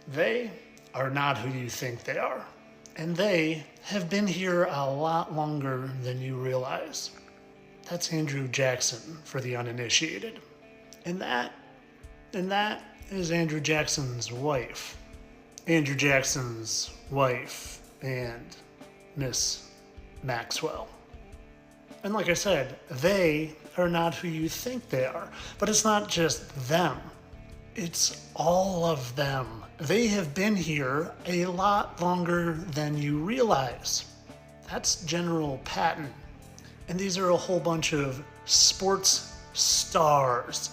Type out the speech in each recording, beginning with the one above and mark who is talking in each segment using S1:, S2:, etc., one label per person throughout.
S1: They are not who you think they are. And they have been here a lot longer than you realize. That's Andrew Jackson for the uninitiated. And that is Andrew Jackson's wife. Andrew Jackson's wife and Miss Maxwell. And like I said, they are not who you think they are. But it's not just them. It's all of them. They have been here a lot longer than you realize. That's General Patton. And these are a whole bunch of sports stars.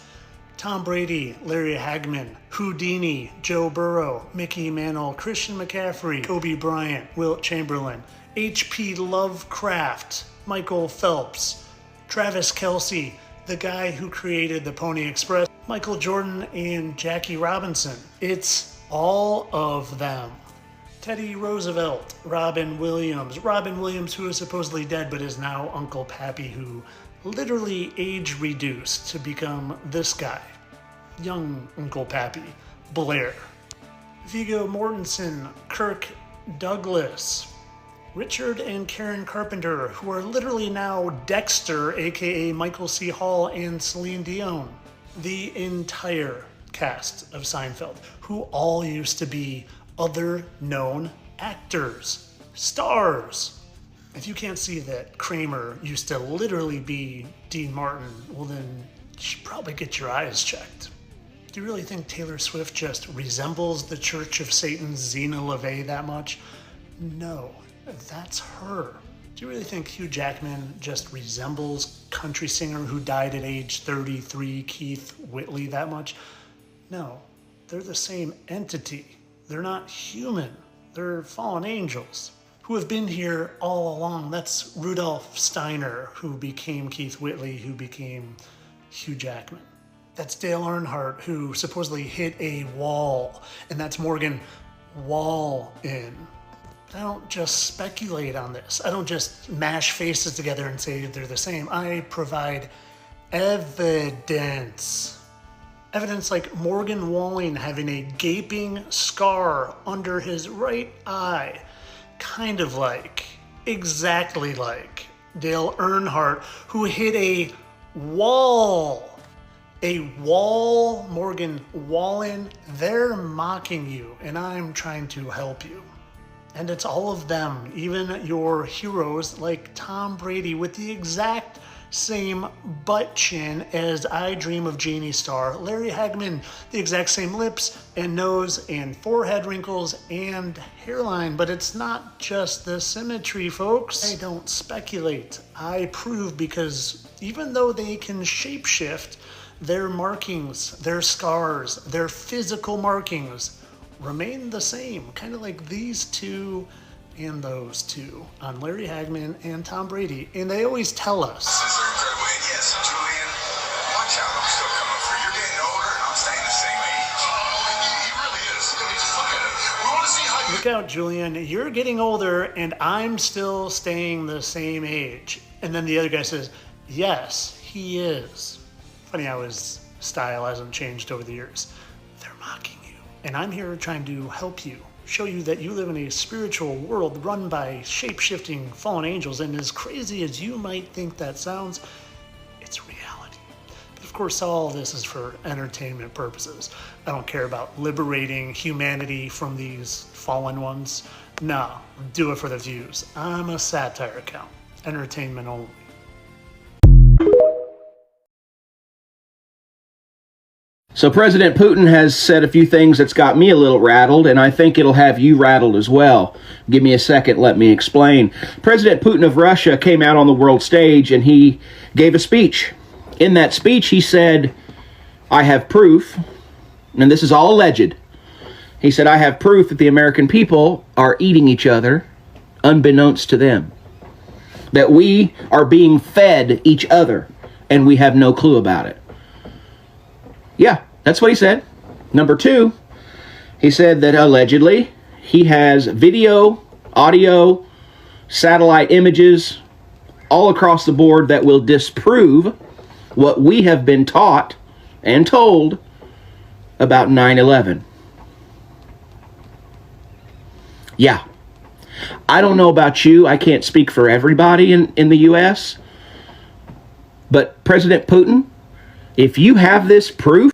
S1: Tom Brady, Larry Hagman, Houdini, Joe Burrow, Mickey Mantle, Christian McCaffrey, Kobe Bryant, Wilt Chamberlain, H.P. Lovecraft, Michael Phelps, Travis Kelce, the guy who created the Pony Express, Michael Jordan, and Jackie Robinson. It's all of them. Teddy Roosevelt, Robin Williams, who is supposedly dead but is now Uncle Pappy, who literally age reduced to become this guy, young Uncle Pappy, Blair. Viggo Mortensen, Kirk Douglas, Richard and Karen Carpenter, who are literally now Dexter, aka Michael C. Hall and Celine Dion. The entire cast of Seinfeld, who all used to be other known actors, stars. If you can't see that Kramer used to literally be Dean Martin, well then you should probably get your eyes checked. Do you really think Taylor Swift just resembles the Church of Satan's Zena LaVey that much? No, that's her. Do you really think Hugh Jackman just resembles country singer who died at age 33, Keith Whitley, that much? No, they're the same entity. They're not human. They're fallen angels who have been here all along. That's Rudolph Steiner, who became Keith Whitley, who became Hugh Jackman. That's Dale Earnhardt, who supposedly hit a wall, and that's Morgan Wallen. I don't just speculate on this. I don't just mash faces together and say they're the same. I provide evidence. Evidence like Morgan Wallen having a gaping scar under his right eye. Kind of like, exactly like Dale Earnhardt, who hit a wall. A wall, Morgan Wallen. They're mocking you, and I'm trying to help you. And it's all of them, even your heroes like Tom Brady with the exact same butt chin as I Dream of Jeannie star Larry Hagman, the exact same lips and nose and forehead wrinkles and hairline. But it's not just the symmetry, folks. I don't speculate. I prove, because even though they can shapeshift, their markings, their scars, their physical markings remain the same, kind of like these two and those two on Larry Hagman and Tom Brady. And they always tell us,
S2: yes, Julian, watch out, I'm still coming for you. You're getting older and I'm staying the same age. He really is. I mean, just look at him. We want to see how you...
S1: Look out, Julian, you're getting older and I'm still staying the same age. And then the other guy says, yes, he is. Funny how his style hasn't changed over the years. They're mocking you. And I'm here trying to help you, show you that you live in a spiritual world run by shape-shifting fallen angels. And as crazy as you might think that sounds, it's reality. But of course, all this is for entertainment purposes. I don't care about liberating humanity from these fallen ones. No, do it for the views. I'm a satire account. Entertainment only.
S3: So President Putin has said a few things that's got me a little rattled, and I think it'll have you rattled as well. Give me a second, let me explain. President Putin of Russia came out on the world stage and he gave a speech. In that speech, he said, I have proof, and this is all alleged. He said, I have proof that the American people are eating each other unbeknownst to them. That we are being fed each other and we have no clue about it. Yeah, that's what he said. Number two, he said that allegedly he has video, audio, satellite images all across the board that will disprove what we have been taught and told about 9/11. Yeah. I don't know about you. I can't speak for everybody in the U.S. But President Putin, if you have this proof...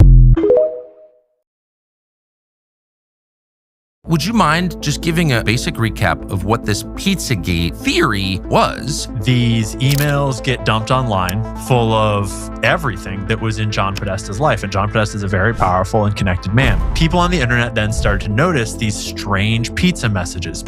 S4: Would you mind just giving a basic recap of what this Pizzagate theory was?
S5: These emails get dumped online full of everything that was in John Podesta's life. And John Podesta is a very powerful and connected man. People on the internet then started to notice these strange pizza messages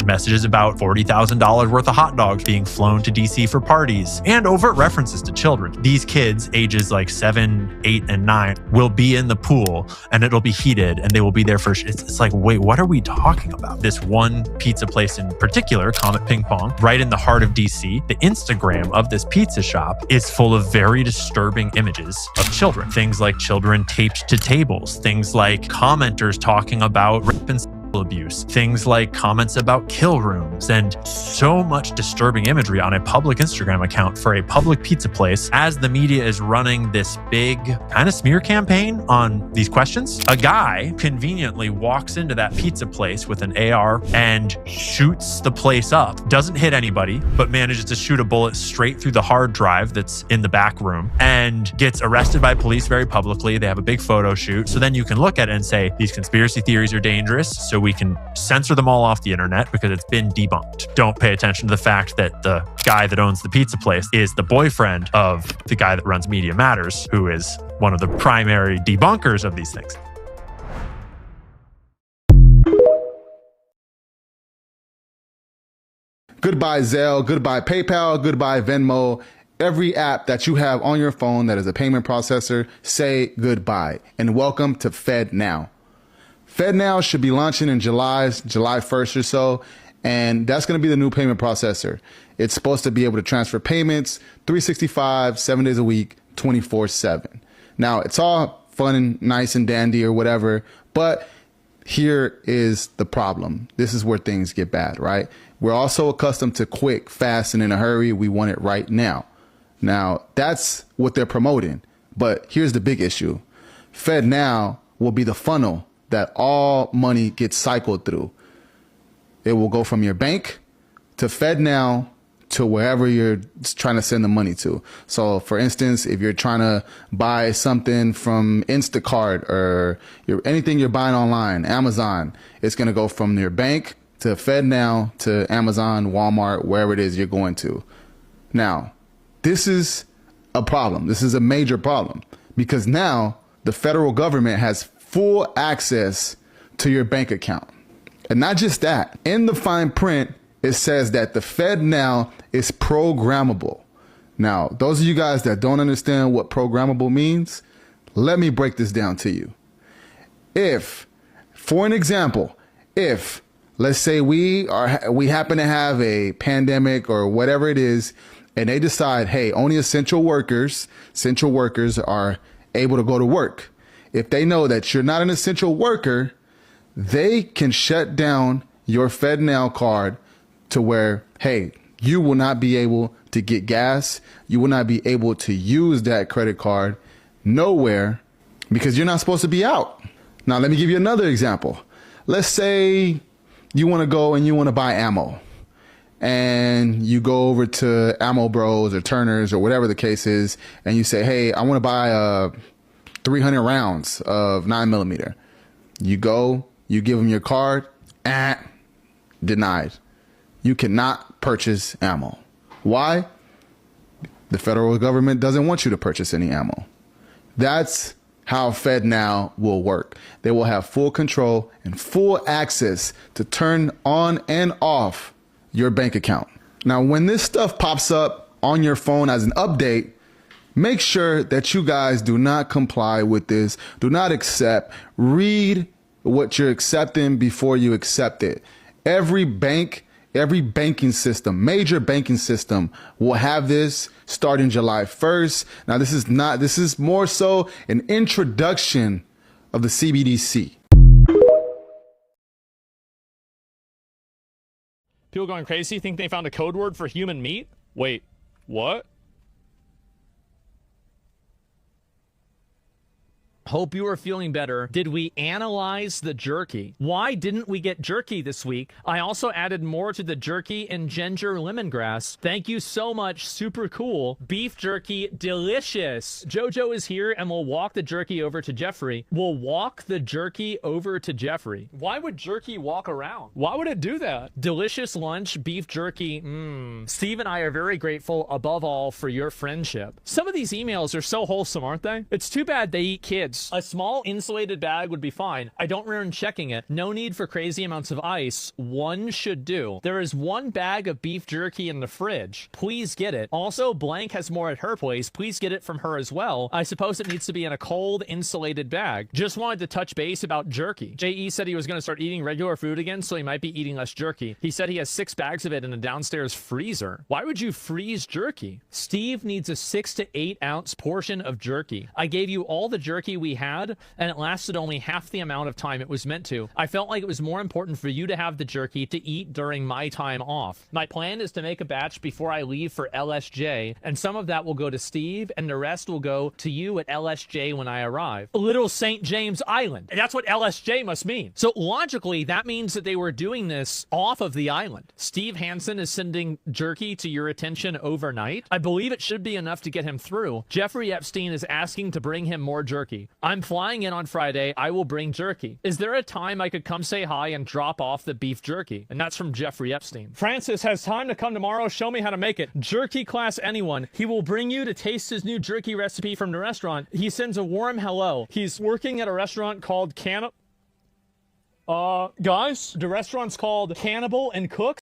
S5: about $40,000 worth of hot dogs being flown to DC for parties, and overt references to children. These kids, ages like 7, 8, and 9, will be in the pool and it'll be heated and they will be there for, it's like, wait, what are we talking about? This one pizza place in particular, Comet Ping Pong, right in the heart of DC, the Instagram of this pizza shop is full of very disturbing images of children. Things like children taped to tables, things like commenters talking about rape and abuse, things like comments about kill rooms, and so much disturbing imagery on a public Instagram account for a public pizza place. As the media is running this big kind of smear campaign on these questions, a guy conveniently walks into that pizza place with an AR and shoots the place up. Doesn't hit anybody, but manages to shoot a bullet straight through the hard drive that's in the back room and gets arrested by police very publicly. They have a big photo shoot. So then you can look at it and say, these conspiracy theories are dangerous, so we can censor them all off the internet because it's been debunked. Don't pay attention to the fact that the guy that owns the pizza place is the boyfriend of the guy that runs Media Matters, who is one of the primary debunkers of these things.
S6: Goodbye Zelle, goodbye PayPal, goodbye Venmo. Every app that you have on your phone that is a payment processor, say goodbye and welcome to FedNow. FedNow should be launching in July 1st or so, and that's going to be the new payment processor. It's supposed to be able to transfer payments 365, 7 days a week, 24/7. Now, it's all fun and nice and dandy or whatever, but here is the problem. This is where things get bad, right? We're also accustomed to quick, fast, and in a hurry. We want it right now. Now, that's what they're promoting, but here's the big issue. FedNow will be the funnel that all money gets cycled through. It will go from your bank to FedNow to wherever you're trying to send the money to. So for instance, if you're trying to buy something from Instacart or anything you're buying online, Amazon, it's going to go from your bank to FedNow to Amazon, Walmart, wherever it is you're going to. Now, this is a problem. This is a major problem because now the federal government has full access to your bank account. And not just that, in the fine print, it says that the FedNow is programmable. Now, those of you guys that don't understand what programmable means, let me break this down to you. If, for an example, if let's say we happen to have a pandemic or whatever it is, and they decide, hey, only essential workers are able to go to work. If they know that you're not an essential worker, they can shut down your FedNow card to where, hey, you will not be able to get gas. You will not be able to use that credit card nowhere because you're not supposed to be out. Now, let me give you another example. Let's say you want to go and you want to buy ammo. And you go over to Ammo Bros or Turner's or whatever the case is, and you say, hey, I want to buy 300 rounds of 9mm. You go, you give them your card, denied. You cannot purchase ammo. Why? The federal government doesn't want you to purchase any ammo. That's how FedNow will work. They will have full control and full access to turn on and off your bank account. Now, when this stuff pops up on your phone as an update, make sure that you guys do not comply with this. Do not accept. Read what you're accepting before you accept it. Every banking system, major banking system will have this starting July 1st. Now, this is more so an introduction of the CBDC.
S7: People going crazy think they found a code word for human meat? Wait, what? Hope you are feeling better. Did we analyze the jerky? Why didn't we get jerky this week? I also added more to the jerky and ginger lemongrass. Thank you so much. Super cool. Beef jerky, delicious. Jojo is here and we'll walk the jerky over to Jeffrey. We'll walk the jerky over to Jeffrey. Why would jerky walk around? Why would it do that? Delicious lunch, beef jerky. Steve and I are very grateful above all for your friendship. Some of these emails are so wholesome, aren't they? It's too bad they eat kids. A small insulated bag would be fine. I don't recommend checking it. No need for crazy amounts of ice. One should do. There is one bag of beef jerky in the fridge. Please get it. Also, Blank has more at her place. Please get it from her as well. I suppose it needs to be in a cold, insulated bag. Just wanted to touch base about jerky. J.E. said he was going to start eating regular food again, so he might be eating less jerky. He said he has 6 bags of it in a downstairs freezer. Why would you freeze jerky? Steve needs a 6 to 8 ounce portion of jerky. I gave you all the jerky we had, and it lasted only half the amount of time it was meant to. I felt like it was more important for you to have the jerky to eat during my time off. My plan is to make a batch before I leave for LSJ, and some of that will go to Steve, and the rest will go to you at LSJ when I arrive. Little St. James Island. That's what LSJ must mean. So logically, that means that they were doing this off of the island. Steve Hansen is sending jerky to your attention overnight. I believe it should be enough to get him through. Jeffrey Epstein is asking to bring him more jerky. I'm flying in on Friday. I will bring jerky. Is there a time I could come say hi and drop off the beef jerky? And that's from Jeffrey Epstein. Francis has time to come tomorrow. Show me how to make it. Jerky class anyone. He will bring you to taste his new jerky recipe from the restaurant. He sends a warm hello. He's working at a restaurant called Guys, the restaurant's called Cannibal and Cooks.